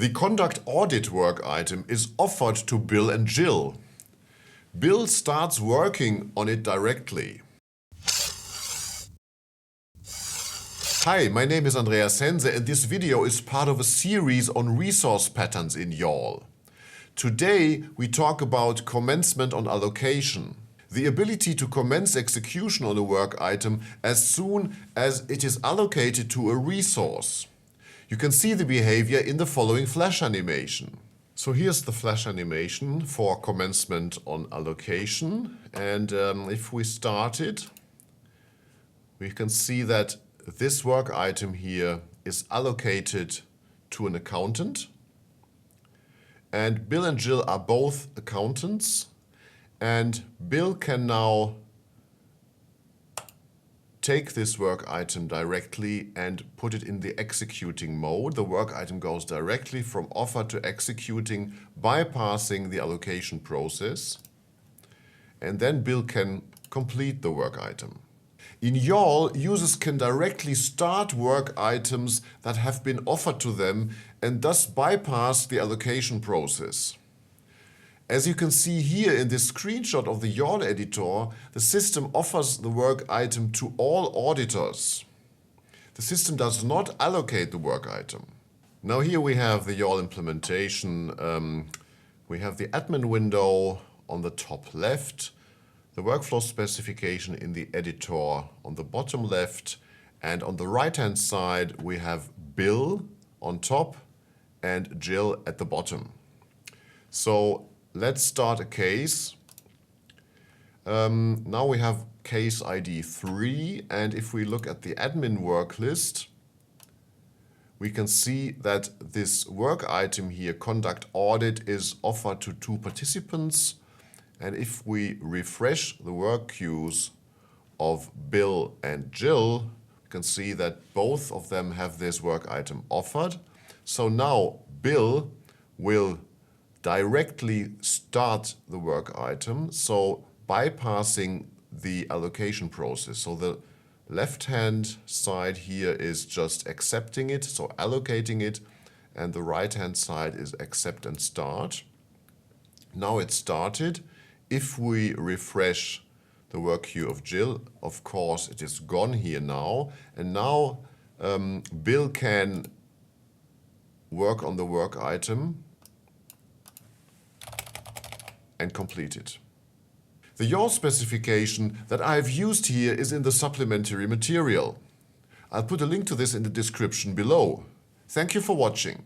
The conduct audit work item is offered to Bill and Jill. Bill starts working on it directly. Hi, my name is Andreas Hense and this video is part of a series on resource patterns in YAWL. Today we talk about commencement on allocation. The ability to commence execution on a work item as soon as it is allocated to a resource. You can see the behavior in the following flash animation. So here's the flash animation for commencement on allocation, and if we start it, we can see that this work item here is allocated to an accountant, and Bill and Jill are both accountants, and Bill can now take this work item directly and put it in the executing mode. The work item goes directly from offer to executing, bypassing the allocation process. And then Bill can complete the work item. In YAWL, users can directly start work items that have been offered to them and thus bypass the allocation process. As you can see here in this screenshot of the YAWL editor, the system offers the work item to all auditors. The system does not allocate the work item. Now here we have the YAWL implementation. We have the admin window on the top left, the workflow specification in the editor on the bottom left, and on the right-hand side we have Bill on top and Jill at the bottom. So let's start a case. Now we have case ID 3, and if we look at the admin work list, we can see that this work item here, conduct audit, is offered to 2 participants. And if we refresh the work queues of Bill and Jill, we can see that both of them have this work item offered. So now Bill will directly start the work item, so bypassing the allocation process. So the left-hand side here is just accepting it, so allocating it, and the right-hand side is accept and start. Now it's started. If we refresh the work queue of Jill, of course it is gone here now, and now Bill can work on the work item and complete it. The YAWL specification that I have used here is in the supplementary material. I'll put a link to this in the description below. Thank you for watching.